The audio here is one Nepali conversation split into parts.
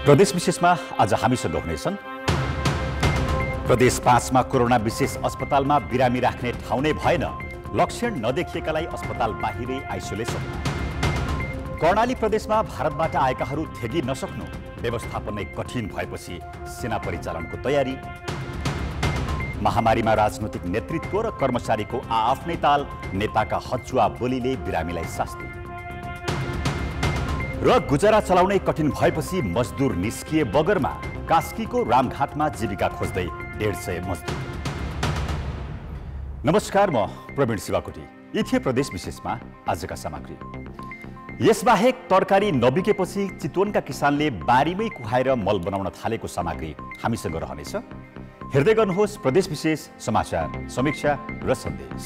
प्रदेश विशेषमा आज हामीसँग हुनेछन् प्रदेश 5 मा कोरोना विशेष अस्पतालमा बिरामी राख्ने ठाउँ नै भएन, लक्षण नदेखिएकालाई अस्पताल बाहिरै आइसोलेसन। कर्णाली प्रदेशमा भारतबाट आएकाहरू थेगी नसक्नु, व्यवस्थापन नै कठिन भएपछि सेना परिचालनको तयारी। महामारीमा राजनैतिक नेतृत्व र कर्मचारीको आआफ्नै ताल, नेताका हचुवा बोलीले बिरामीलाई शास्ति। र गुजारा चलाउनै कठिन भएपछि मजदुर निस्किए बगरमा, कास्कीको रामघाटमा जीविका खोज्दै 150 मजदुर। नमस्कार, म प्रवीण शिवाकोटी। यी थिए प्रदेश विशेषमा आजका सामग्री। यसबाहेक तरकारी नबिकेपछि चितवनका किसानले बारीमै कुहाएर मल बनाउन थालेको सामग्री हामीसँग रहनेछ। हेर्दै गर्नुहोस् प्रदेश विशेष समाचार, समीक्षा र सन्देश।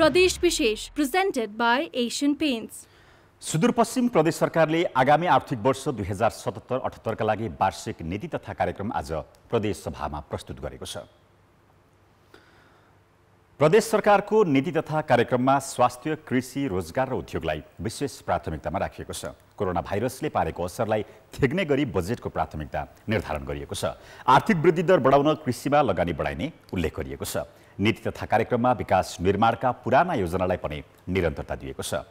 प्रदेश विशेष presented by Asian paints. Sudurpashchim प्रदेश सरकारले आगामी आर्थिक वर्ष 2077-78 का लागि वार्षिक नीति तथा कार्यक्रम आज प्रदेश सभामा प्रस्तुत गरेको छ। प्रदेश सरकारको नीति तथा कार्यक्रममा स्वास्थ्य, कृषि, रोजगार र उद्योगलाई विशेष प्राथमिकतामा राखिएको छ। कोरोना भाइरसले पारेको असरलाई थेग्ने गरी बजेटको प्राथमिकता निर्धारण गरिएको छ। आर्थिक वृद्धि दर बढाउन कृषिमा लगानी बढाइने उल्लेख गरिएको छ। नीति तथा कार्यक्रममा विकास निर्माणका पुराना योजनालाई पनि निरन्तरता दिएको छ।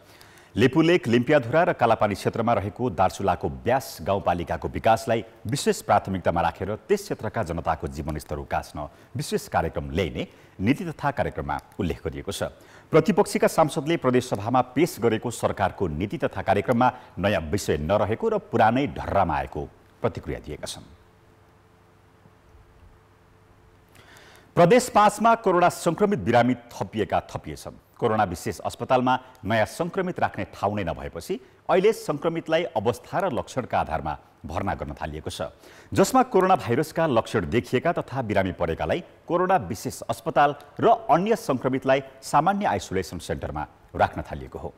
लेपुलेक, लिम्पियाधुरा र कालापानी क्षेत्रमा रहेको दार्चुलाको ब्यास गाउँपालिकाको विकासलाई विशेष प्राथमिकतामा राखेर त्यस क्षेत्रका जनताको जीवनस्तर उकास्न विशेष कार्यक्रम ल्याइने नीति तथा कार्यक्रममा उल्लेख गरिएको छ। प्रतिपक्षीका सांसदले प्रदेशसभामा पेश गरेको सरकारको नीति तथा कार्यक्रममा नयाँ विषय नरहेको र पुरानै ढर्रामा आएको प्रतिक्रिया दिएका छन्। प्रदेश 5 मा कोरोना संक्रमित बिरामी थपिएछन्। कोरोना विशेष अस्पतालमा नयाँ संक्रमित राख्ने ठाउँ नै नभएपछि अहिले संक्रमितलाई अवस्था र लक्षणका आधारमा भर्ना गर्न थालिएको छ, जसमा कोरोना भाइरसका लक्षण देखिएका तथा बिरामी परेकालाई कोरोना विशेष अस्पताल र अन्य संक्रमितलाई सामान्य आइसोलेसन सेन्टरमा राख्न थालिएको हो।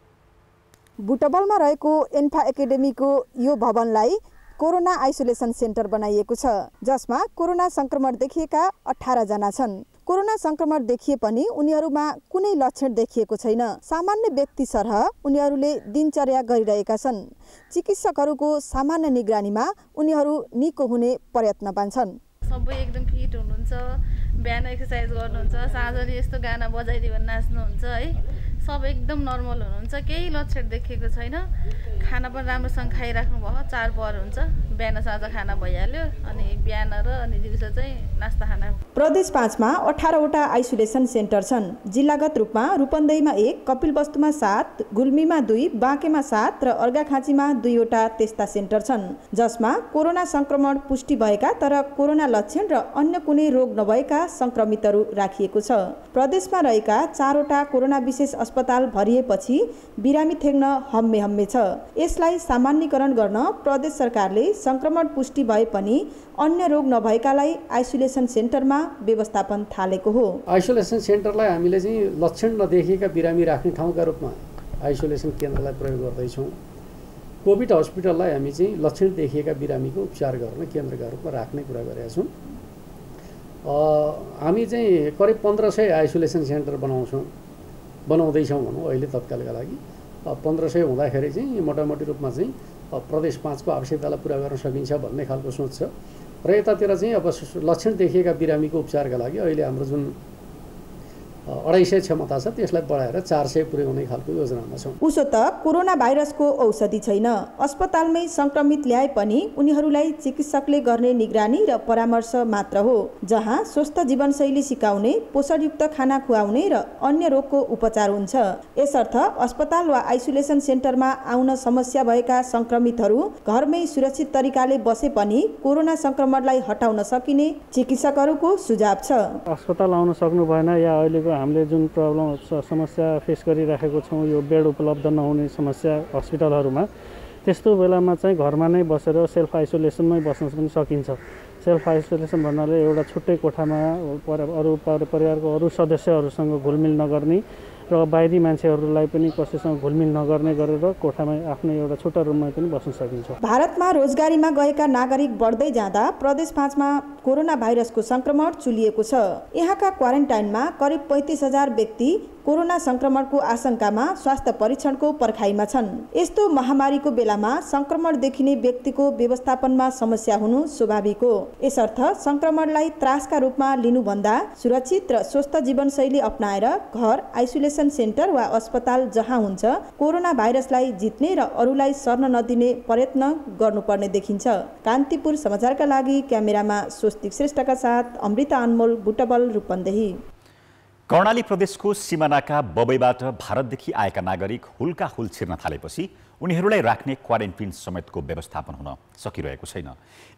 बुटबलमा रहेको एन्फा एकाडेमीको यो भवनलाई कोरोना आइसोलेसन सेन्टर बनाइएको छ, जसमा कोरोना संक्रमण देखिएका 18 जना छन्। कोरोना संक्रमण देखिए पनि उनीहरूमा कुनै लक्षण देखिएको छैन। सामान्य व्यक्ति सरह उनीहरूले दिनचर्या गरिरहेका छन्। चिकित्सकहरूको सामान्य निगरानीमा उनीहरू निको हुने प्रयत्नमा छन्। सबै एकदम फिट हुनुहुन्छ, बिहान एक्सर्साइज गर्नुहुन्छ, साँझले यस्तो गाना बजाइदियो भने नाच्नुहुन्छ है। सब एकदम नर्मल हुनुहुन्छ, केही लक्षण देखिएको छैन। खाना पनि राम्रोसँग खाइराख्नु भयो, 4 पहर हुन्छ, बिहान साँझ खाना भइहाल्यो, अनि बिहान र अनि दिउँसो चाहिँ नास्ता खाना। प्रदेश 5 मा 18 वटा आइसोलेसन सेन्टर छन्। जिल्लागत रूपमा रूपन्देहीमा 1, कपिलवस्तुमा 7, गुल्मीमा 2, बाँकेमा 7 र अर्घाखाँचीमा 2 वटा त्यस्ता सेन्टर छन्, जसमा कोरोना संक्रमण पुष्टि भएका तर कोरोना लक्षण र अन्य कुनै रोग नभएका संक्रमितहरू राखिएको छ। प्रदेशमा रहेका 4 वटा कोरोना विशेष अस्पताल भरिएपछि बिरामी थेग्न हम्मे छ। यसलाई सामान्यकरण गर्न प्रदेश सरकारले संक्रमण पुष्टि भए पनि अन्य रोग नभएकालाई आइसोलेसन सेन्टरमा व्यवस्थापन थालेको हो। आइसोलेसन सेन्टरलाई हामीले चाहिँ लक्षण नदेखिएका बिरामी राख्ने ठाउँका रूपमा आइसोलेसन केन्द्रलाई प्रयोग गर्दैछौँ। कोभिड हस्पिटललाई हामी चाहिँ लक्षण देखिएका बिरामीको उपचार गर्न केन्द्रका रूपमा राख्ने कुरा गरेका छौँ। हामी चाहिँ करिब 1500 आइसोलेसन सेन्टर बनाउँदैछौँ भनौँ अहिले तत्कालका लागि। 1500 हुँदाखेरि चाहिँ मोटामोटी रूपमा चाहिँ प्रदेश 5 को आवश्यकतालाई पुरा गर्न सकिन्छ भन्ने खालको सोच छ। र यतातिर चाहिँ अब लक्षण देखिएका बिरामीको उपचारका लागि अहिले हाम्रो जुन 250 क्षमता छ त्यसलाई बढाएर 400 पुर्याउने खालको योजनामा छौँ। उसो त कोरोना भाइरसको औषधि छैन। अस्पतालमै संक्रमित ल्याए पनि उनीहरूलाई चिकित्सकले गर्ने निगरानी र परामर्श मात्र हो, जहाँ स्वस्थ जीवनशैली सिकाउने, पोषणयुक्त खाना खुवाउने र अन्य रोगको उपचार हुन्छ। यसर्थ अस्पताल वा आइसोलेसन सेन्टरमा आउन समस्या भएका संक्रमितहरू घरमै सुरक्षित तरिकाले बसे पनि कोरोना संक्रमणलाई हटाउन सकिने चिकित्सकहरूको सुझाव छ। अस्पताल आउन सक्नु भएन या अहिलेको हामीले जुन प्रब्लम समस्या फेस गरिराखेको छौँ, यो बेड उपलब्ध नहुने समस्या हस्पिटलहरूमा, त्यस्तो बेलामा चाहिँ घरमा नै बसेर सेल्फ आइसोलेसनमै बस्न पनि सकिन्छ। सेल्फ आइसोलेसन भन्नाले एउटा छुट्टै कोठामा अरू परिवारको अरू सदस्यहरूसँग घुलमिल नगर्ने र बाहिरी मान्छेहरूलाई पनि कसैसँग घुलमिल नगर्ने गरेर कोठामा आफ्नो एउटा छोटा रुममा पनि बस्न सकिन्छ। भारतमा रोजगारीमा गएका नागरिक बढ्दै जाँदा प्रदेश 5 मा कोरोना भाइरसको संक्रमण चुलिएको छ। यहाँका क्वारेन्टाइनमा करिब 35,000 व्यक्ति कोरोना संक्रमणको आशंकामा स्वास्थ्य परीक्षणको पर्खाइमा छन्। यस्तो महामारीको बेलामा संक्रमण देखिने व्यक्तिको व्यवस्थापनमा समस्या हुनु स्वाभाविक हो। यसर्थ संक्रमणलाई त्रासका रूपमा लिनुभन्दा सुरक्षित र स्वस्थ जीवनशैली अपनाएर घर, आइसोलेसन सेन्टर वा अस्पताल जहाँ हुन्छ कोरोना भाइरसलाई जित्ने र अरूलाई सर्न नदिने प्रयत्न गर्नुपर्ने देखिन्छ। कान्तिपुर समाचारका लागि क्यामेरामा स्वस्तिक श्रेष्ठका साथ अमृता अनमोल, बुटबल, रूपन्देही। कर्णाली प्रदेशको सिमानाका बबईबाट भारतदेखि आएका नागरिक हुल छिर्न थालेपछि उनीहरूलाई राख्ने क्वारेन्टाइन समेतको व्यवस्थापन हुन सकिरहेको छैन।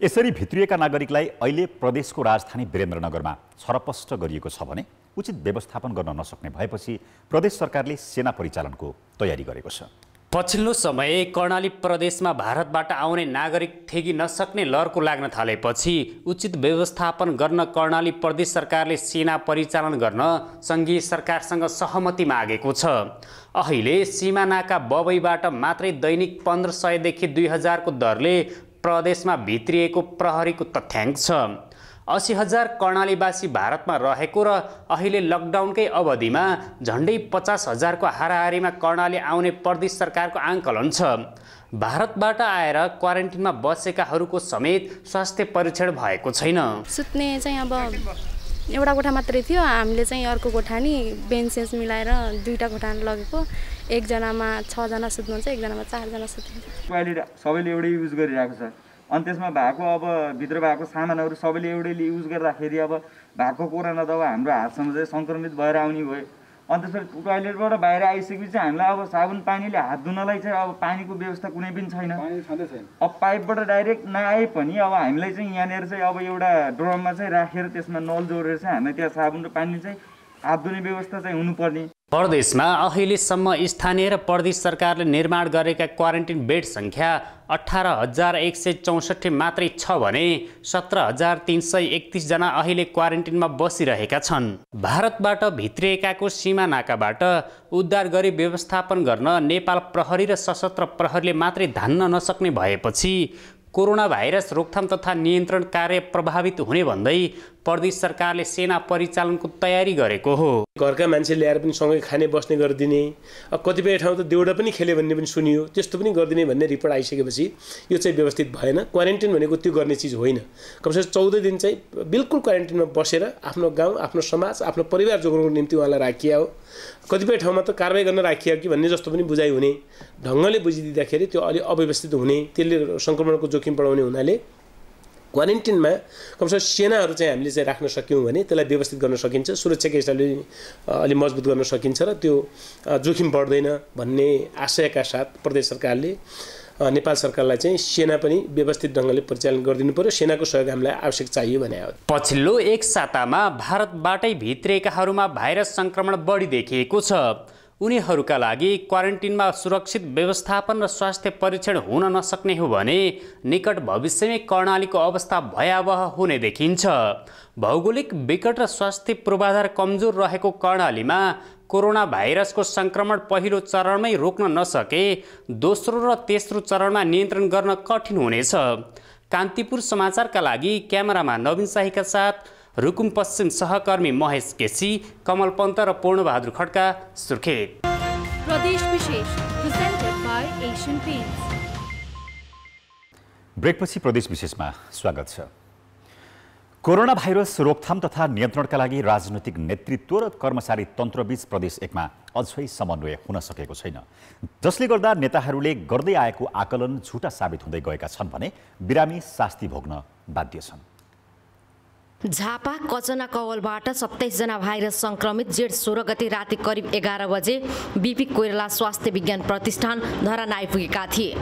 यसरी भित्रिएका नागरिकलाई अहिले प्रदेशको राजधानी वीरेन्द्रनगरमा छरपष्ट गरिएको छ भने उचित व्यवस्थापन गर्न नसक्ने भएपछि प्रदेश सरकारले सेना परिचालनको तयारी गरेको छ। पछिल्लो समय कर्णाली प्रदेशमा भारतबाट आउने नागरिक ठेगी नसक्ने लहरको लाग्न थालेपछि उचित व्यवस्थापन गर्न कर्णाली प्रदेश सरकारले सेना परिचालन गर्न सङ्घीय सरकारसँग सहमति मागेको छ। अहिले सिमानाका बबईबाट मात्रै दैनिक 1500 देखि 2000 को दरले प्रदेशमा भित्रिएको प्रहरीको तथ्याङ्क छ। 80,000 कर्णालीवासी भारतमा रहेको र अहिले लकडाउनकै अवधिमा झन्डै 50,000 को हाराहारीमा कर्णाली आउने प्रदेश सरकारको आङ्कलन छ। भारतबाट आएर क्वारेन्टिनमा बसेकाहरूको समेत स्वास्थ्य परीक्षण भएको छैन। सुत्ने चाहिँ अब एउटा कोठा मात्रै थियो, हामीले चाहिँ अर्को कोठा नि बेन्चेस मिलाएर 2टा कोठा लगेको। एकजनामा 6 जना सुत्नुहुन्छ, एकजनामा 4 जना सुत्नुहुन्छ। टोयलेट सबैले एउटै युज गरिरहेको छ। अनि त्यसमा भएको अब भित्र भएको सामानहरू सबैले एउटैले युज गर्दाखेरि अब भएको कोरोना दवा हाम्रो हातसम्म चाहिँ सङ्क्रमित भएर आउने भयो। अनि त्यसपछि टोयलेटबाट बाहिर आइसकेपछि हामीलाई अब साबुन पानीले हात धुनलाई चाहिँ अब पानीको व्यवस्था कुनै पनि छैन। अब पाइपबाट डाइरेक्ट नआए पनि अब हामीलाई चाहिँ यहाँनिर चाहिँ अब एउटा ड्रममा चाहिँ राखेर त्यसमा नल जोडेर चाहिँ हामीलाई त्यहाँ साबुन र पानी चाहिँ हात धुने व्यवस्था चाहिँ हुनुपर्ने। प्रदेशमा अहिलेसम्म स्थानीय र प्रदेश सरकारले निर्माण गरेका क्वारेन्टाइन बेड सङ्ख्या 18,164 मात्रै छ भने 17,331 जना अहिले क्वारेन्टाइनमा बसिरहेका छन्। भारतबाट भित्रिएकाको सीमा नाकाबाट उद्धार गरी व्यवस्थापन गर्न नेपाल प्रहरी र सशस्त्र प्रहरीले मात्रै धान्न नसक्ने भएपछि कोरोना भाइरस रोकथाम तथा नियन्त्रण कार्य प्रभावित हुने भन्दै प्रदेश सरकारले सेना परिचालनको तयारी गरेको हो। घरका मान्छे ल्याएर पनि सँगै खाने बस्ने गरिदिने, कतिपय ठाउँ त देउडा पनि खेल्यो भन्ने पनि सुनियो, त्यस्तो पनि गरिदिने भन्ने रिपोर्ट आइसकेपछि यो चाहिँ व्यवस्थित भएन। क्वारेन्टाइन भनेको त्यो गर्ने चिज होइन। कमसेकम 14 दिन चाहिँ बिल्कुल क्वारेन्टाइनमा बसेर आफ्नो गाउँ, आफ्नो समाज, आफ्नो परिवार जोगाउनको निम्ति उहाँलाई राखिया हो। कतिपय ठाउँमा त कारबाही गर्न राखिया कि भन्ने जस्तो पनि बुझाइ हुने, ढङ्गले बुझिदिँदाखेरि त्यो अलि अव्यवस्थित हुने, त्यसले सङ्क्रमणको जोखिम बढाउने हुनाले क्वारेन्टाइनमा कमसेकम सेनाहरू चाहिँ हामीले चाहिँ राख्न सक्यौँ भने त्यसलाई व्यवस्थित गर्न सकिन्छ, सुरक्षाको हिसाबले अलि मजबुत गर्न सकिन्छ र त्यो जोखिम बढ्दैन भन्ने आशयका साथ प्रदेश सरकारले नेपाल सरकारलाई चाहिँ सेना पनि व्यवस्थित ढङ्गले परिचालन गरिदिनु पर्यो। सेनाको सहयोग हामीलाई आवश्यक चाहियो भने हो। पछिल्लो एक सातामा भारतबाटै भित्रिएकाहरूमा भाइरस सङ्क्रमण बढी देखिएको छ। उनीहरूका लागि क्वारेन्टाइनमा सुरक्षित व्यवस्थापन र स्वास्थ्य परीक्षण हुन नसक्ने हो भने निकट भविष्यमै कर्णालीको अवस्था भयावह हुने देखिन्छ। भौगोलिक विकट र स्वास्थ्य पूर्वाधार कमजोर रहेको कर्णालीमा कोरोना भाइरसको सङ्क्रमण पहिलो चरणमै रोक्न नसके दोस्रो र तेस्रो चरणमा नियन्त्रण गर्न कठिन हुनेछ। कान्तिपुर समाचारका लागि क्यामेरामा नवीन शाहीका साथ रुकुम पश्चिम सहकर्मी महेश केसी, कमल पन्त र पूर्णबहादुर खड्का, सुर्खेत। प्रदेश विशेष प्रेजेन्टेड बाय एशियन पेन्ट्स। ब्रेकपछि प्रदेश विशेषमा स्वागत छ। कोरोना भाइरस रोकथाम तथा नियन्त्रणका लागि राजनैतिक नेतृत्व र कर्मचारी तन्त्रबीच प्रदेश 1 मा अझै समन्वय हुन सकेको छैन, जसले गर्दा नेताहरूले गर्दै आएको आकलन झुटा साबित हुँदै गएका छन् भने बिरामी शास्ति भोग्न बाध्य छन्। झापा कचना कवलबाट 27 जना भाइरस संक्रमित जेठ 16 गते राति करिब 11 बजे बीपी कोइराला स्वास्थ्य विज्ञान प्रतिष्ठान धरान आइपुगेका थिए।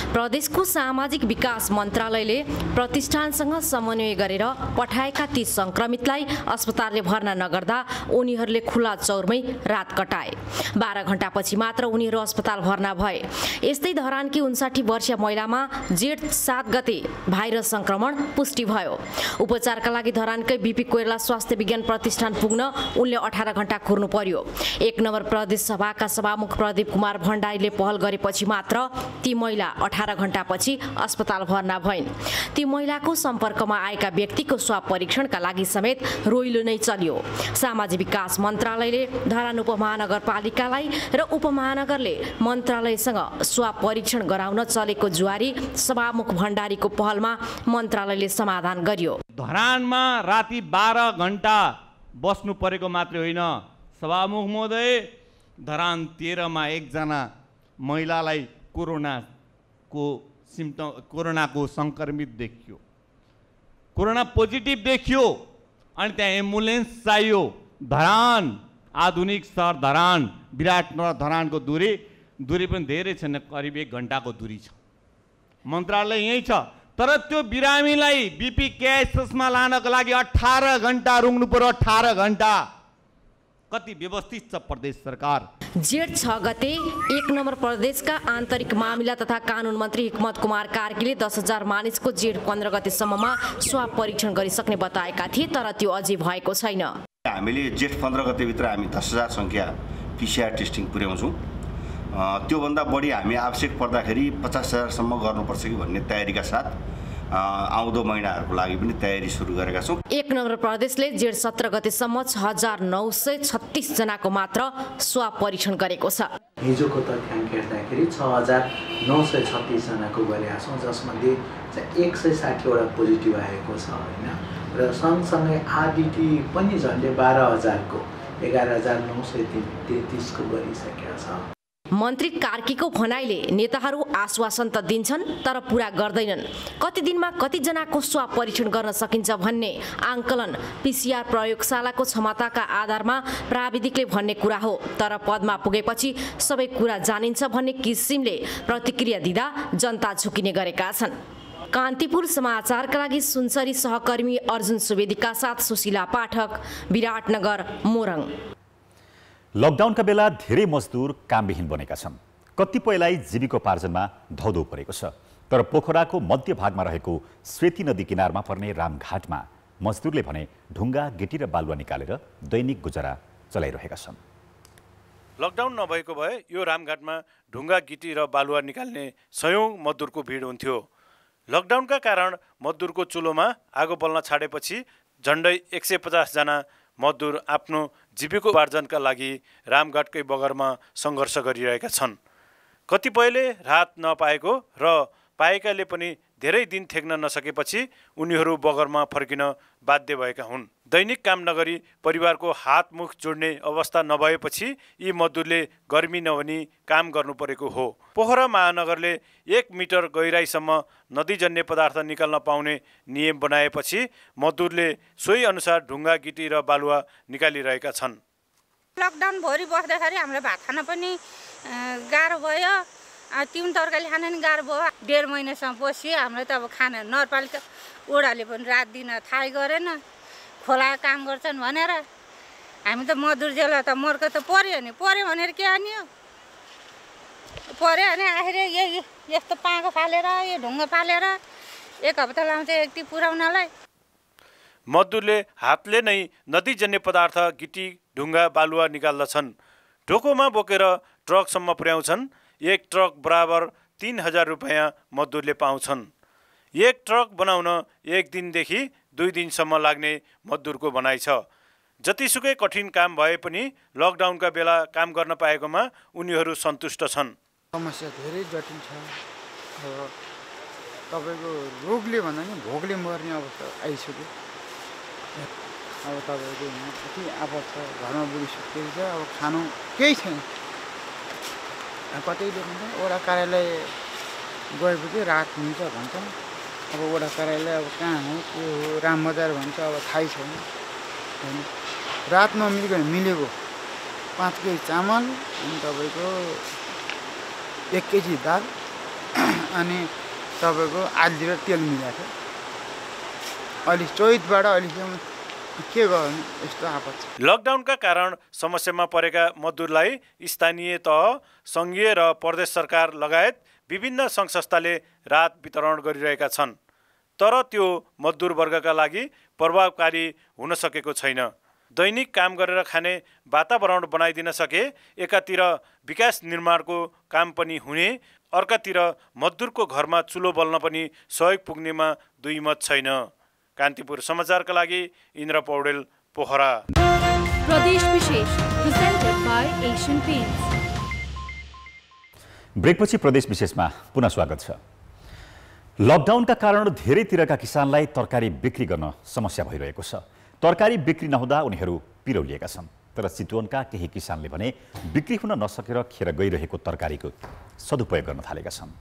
प्रदेशको सामाजिक विकास मन्त्रालयले प्रतिष्ठानसँग समन्वय गरेर पठाएका ती संक्रमितलाई अस्पतालले भर्ना नगर्दा उनीहरूले खुला चौरमै रात कटाए। 12 घण्टापछि मात्र उनीहरू अस्पताल भर्ना भए। यस्तै धरानकी 59 वर्षीय महिलामा जेठ 7 गते भाइरस संक्रमण पुष्टि भयो। उपचारका लागि धरान धरानकै बीपी कोइराला स्वास्थ्य विज्ञान प्रतिष्ठान पुग्न उनले 18 घण्टा कुर्नु पर्यो। 1 नम्बर प्रदेश सभाका सभामुख प्रदीप कुमार भण्डारीले पहल गरेपछि मात्र ती महिला 18 घण्टापछि अस्पताल भर्ना भइन्। ती महिलाको सम्पर्कमा आएका व्यक्तिको स्वाब परीक्षणका लागि समेत रोइलो नै चल्यो। सामाजिक विकास मन्त्रालयले धरान उपमहानगरपालिकालाई र उपमहानगरले मन्त्रालयसँग स्वाब परीक्षण गराउन चलेको जुवारी सभामुख भण्डारीको पहलमा मन्त्रालयले समाधान गर्यो। धरानमा राति 12 घण्टा बस्नु परेको मात्रै होइन सभामुख महोदय, धरान 13 मा एकजना महिलालाई कोरोनाको संक्रमित देखियो, कोरोना पोजिटिभ देखियो अनि त्यहाँ एम्बुलेन्स चाहियो। धरान आधुनिक सहर धरान, विराटनगर धरानको दूरी पनि धेरै छैन, करिब 1 घण्टाको दूरी छ। मन्त्रालय यही छ, तर त्यो बिरामीलाई बीपी केएसएसमा लानको लागि 18 घण्टा रुङ्नु पर्यो। 18 घण्टा कति व्यवस्थित छ प्रदेश सरकार। जेठ 6 गते 1 नम्बर प्रदेशका आन्तरिक मामिला तथा कानुन मन्त्री हिक्मत कुमार कार्कीले 10,000 मानिसको जेठ 15 गतेसम्ममा स्वाब परीक्षण गरिसक्ने बताएका थिए, तर त्यो अझै भएको छैन। हामीले जेठ 15 गतेभित्र हामी 10,000 सङ्ख्या PCR टेस्टिङ पुर्याउँछौँ। त्योभन्दा बढी हामी आवश्यक पर्दाखेरि 50,000 सम्म गर्नुपर्छ कि भन्ने तयारीका साथ आउँदो महिनाहरूको लागि पनि तयारी सुरु गरेका छौँ। 1 नम्बर प्रदेशले जेठ 17 गतेसम्म 6,936 जनाको मात्र स्वाब परीक्षण गरेको छ। हिजोको तथ्याङ्क हेर्दाखेरि 6,936 जनाको गरेका छौँ, जसमध्ये 160 वटा पोजिटिभ आएको छ होइन, र सँगसँगै आरडिटी पनि झन्डै 12,000 को 11,933 को गरिसकेका छ। मन्त्री कार्कीको भनाइले नेताहरू आश्वासन त दिन्छन् तर पूरा गर्दैनन्। कति दिनमा कति जनाको स्वाब परीक्षण गर्न सकिन्छ भन्ने आंकलन पीसीआर प्रयोगशालाको क्षमताका आधारमा प्राविधिकले भन्ने कुरा हो, तर पदमा पुगेपछि सबै कुरा जानिन्छ भन्ने किसिमले प्रतिक्रिया दिँदा जनता झुकिने गरेका छन्। कान्तिपुर समाचारका लागि सुनसरी सहकर्मी अर्जुन सुवेदीका साथ सुशीला पाठक, विराटनगर, मोरङ। लकडाउनका बेला धेरै मजदुर कामविहीन बनेका छन्। कतिपयलाई जीविकोपार्जनमा धौधौ परेको छ, तर पोखराको मध्य भागमा रहेको स्वेती नदी किनारमा पर्ने रामघाटमा मजदुरले भने ढुङ्गा, गिटी र बालुवा निकालेर दैनिक गुजारा चलाइरहेका छन्। लकडाउन नभएको भए यो रामघाटमा ढुङ्गा, गिटी र बालुवा निकाल्ने सयौं मजदुरको भिड हुन्थ्यो। लकडाउनका कारण मजदुरको चुलोमा आगो बल्न छाडेपछि झन्डै 150 जना मजदुर आफ्नो जीविकोपार्जनका लागि रामघाटकै बगरमा सङ्घर्ष गरिरहेका छन्। कतिपयले राहत नपाएको र पाएकाले पनि धेरै दिन थेक्न नसकेपछि उनीहरू बगरमा फर्किन बाध्य भएका हुन्। दैनिक काम नगरी परिवारको हात मुख जोड्ने अवस्था नभएपछि यी मजदुरले गर्मी नभनी काम गर्नु परेको हो। पोखरा महानगरले 1 मिटर गहिराईसम्म नदीजन्य पदार्थ निकाल्न पाउने नियम बनाएपछि मजदुरले सोही अनुसार ढुङ्गा, गिटी र बालुवा निकालिरहेका छन्। लकडाउन भरि बस्दाखेरि हामीलाई भात खान पनि गाह्रो भयो, तिउन तरकारी खान पनि गाह्रो भयो। 1.5 महिनासम्म बसियो। हामीलाई त अब खाना नगरपालिका ओडाले पनि रात दिन थाहै गरेन, खोला काम गर्छन् भनेर। हामी त मजदुर जेला त मर्को त पर्यो भनेर के अनि हो, पर्यो भने आखिर यस्तो पाँगो फालेर यो ढुङ्गा फालेर 1 हप्ता लाउँछ एकटी पुर्याउनलाई। मजदुरले हातले नै नदीजन्य पदार्थ गिटी, ढुङ्गा, बालुवा निकाल्दछन्। ढोकोमा बोकेर ट्रकसम्म पुर्याउँछन्। 1 ट्रक बराबर 3,000 रुपियाँ मजदुरले पाउँछन्। 1 ट्रक बनाउन 1 दिनदेखि 2 दिनसम्म लाग्ने मजदुरको भनाइ छ। जतिसुकै कठिन काम भए पनि लकडाउनका बेला काम गर्न पाएकोमा उनीहरू सन्तुष्ट छन्। समस्या धेरै जटिल छ। तपाईँको रोगले भन्दा नि भोकले मर्ने अवस्था आइसक्यो। अब तपाईँको कति आपत छ, घरमा बुढी सुत्केरी छ, अब खानु केही छैन। कतैले भन्छ वडा कार्यालय गएपछि रात हुन्छ भन्छन्। अब वडा कार्यालय अब कहाँ हो, के हो, राम बजार भन्छ, अब थाहै छैन। रात नमिलिकन मिलेको 5 केजी चामल अनि तपाईँको 1 केजी दाल अनि तपाईँको आधा लिटर तेल मिलाएको। अहिले चौधबाट अहिलेसम्म के गर्नु, यस्तो आपत छ। लकडाउनका कारण समस्यामा परेका मजदुरलाई स्थानीय तह, सङ्घीय र प्रदेश सरकार लगायत विभिन्न सङ्घ संस्थाले राहत वितरण गरिरहेका छन्। तर त्यो मजदुर वर्गका लागि प्रभावकारी हुन सकेको छैन। दैनिक काम गरेर खाने वातावरण बनाइदिन सके एकातिर विकास निर्माणको काम पनि हुने, अर्कातिर मजदुरको घरमा चुलो बल्न पनि सहयोग पुग्नेमा दुई मत छैन। कान्तिपुर समाचारका लागि इन्द्र पौडेल, पोखरा। प्रदेश विशेष presented by Asian Paints। ब्रेकपछि प्रदेश विशेषमा पुनः स्वागत छ। लकडाउनका कारण धेरैतिरका किसानलाई तरकारी बिक्री गर्न समस्या भइरहेको छ। तरकारी बिक्री नहुँदा उनीहरू पिरौलिएका छन्। तर चितवनका केही किसानले भने बिक्री हुन नसकेर खेर गइरहेको तरकारीको सदुपयोग गर्न थालेका छन्।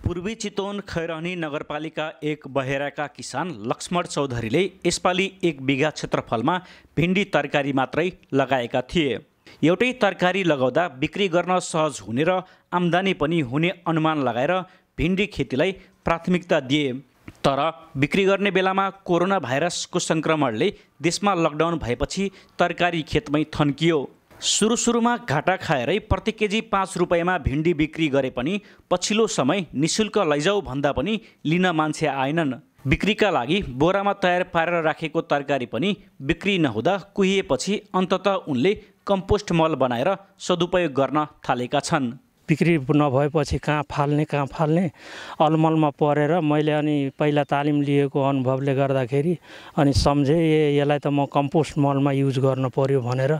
पूर्वी चितवन खैरहनी नगरपालिका 1 बहेराका किसान लक्ष्मण चौधरीले यसपालि 1 बिघा क्षेत्रफलमा भिन्डी तरकारी मात्रै लगाएका थिए। एउटै तरकारी लगाउँदा बिक्री गर्न सहज हुने र आम्दानी पनि हुने अनुमान लगाएर भिन्डी खेतीलाई प्राथमिकता दिए। तर बिक्री गर्ने बेलामा कोरोना भाइरसको सङ्क्रमणले देशमा लकडाउन भएपछि तरकारी खेतमै थन्कियो। सुरुमा घाटा खाएरै प्रति केजी 5 रुपैयाँमा भिन्डी बिक्री गरे पनि पछिल्लो समय निशुल्क लैजाऊ भन्दा पनि लिन मान्छे आएनन्। बिक्रीका लागि बोरामा तयार पारेर राखेको तरकारी पनि बिक्री नहुँदा कुहिएपछि अन्ततः उनले कम्पोस्ट मल बनाएर सदुपयोग गर्न थालेका छन्। बिक्री नभएपछि कहाँ फाल्ने अलमलमा परेर मैले अनि पहिला तालिम लिएको अनुभवले गर्दाखेरि अनि सम्झेँ यसलाई त म कम्पोस्ट मलमा युज गर्न पर्यो भनेर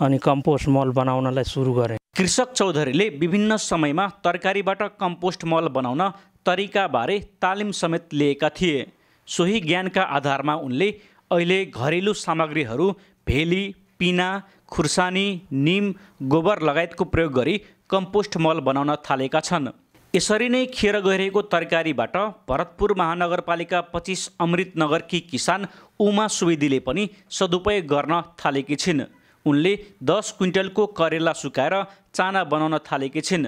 अनि कम्पोस्ट मल बनाउनलाई सुरु गरेँ। कृषक चौधरीले विभिन्न समयमा तरकारीबाट कम्पोस्ट मल बनाउन तरिकाबारे तालिम समेत लिएका थिए। सोही ज्ञानका आधारमा उनले अहिले घरेलु सामग्रीहरू भेली, पिना, खुर्सानी, निम, गोबर लगायतको प्रयोग गरी कम्पोस्ट मल बनाउन थालेका छन्। यसरी नै खेर गइरहेको तरकारीबाट भरतपुर महानगरपालिका 25 अमृतनगरकी किसान उमा सुवेदीले पनि सदुपयोग गर्न थालेकी छिन्। उनले 10 क्विन्टलको करेला सुकाएर चाना बनाउन थालेकी छिन्।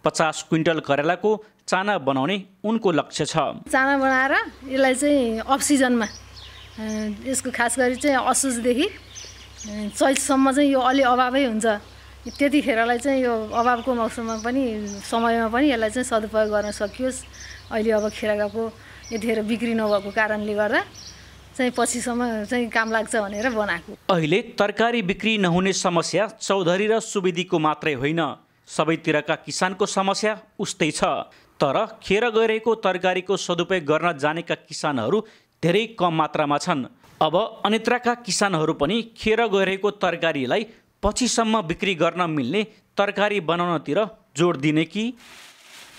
50 क्विन्टल करेलाको चाना बनाउने उनको लक्ष्य छ। चाना बनाएर यसलाई चाहिँ अफ सिजनमा यसको खास गरी चाहिँ असोजदेखि चैतसम्म चाहिँ यो अलि अभावै हुन्छ। त्यतिखेरलाई चाहिँ यो अभावको मौसममा पनि समयमा पनि यसलाई चाहिँ सदुपयोग गर्न सकियोस्। अहिले अब खेरगाको यतिखेर बिक्री नभएको कारणले गर्दा चाहिँ पछिसम्म चाहिँ काम लाग्छ भनेर बनाएको। अहिले तरकारी बिक्री नहुने समस्या चौधरी र सुवेदीको मात्रै होइन, सबैतिरका किसानको समस्या उस्तै छ। तर खेर गइरहेको तरकारीको सदुपयोग गर्न जानेका किसानहरू धेरै कम मात्रामा छन्। अब अन्यत्रका किसानहरू पनि खेर गइरहेको तरकारीलाई पछिसम्म बिक्री गर्न मिल्ने तरकारी बनाउनतिर जोड दिने कि?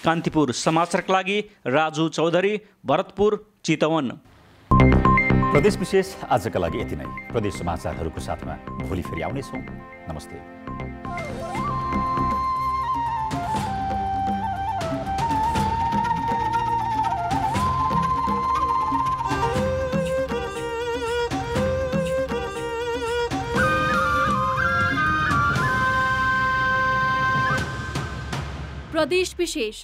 कान्तिपुर समाचारका लागि राजु चौधरी, भरतपुर, चितवन। प्रदेश विशेष आजका लागि यति नै। प्रदेश समाचारहरूको साथमा भोलि फेरि आउनेछौँ। नमस्ते। प्रदेश विशेष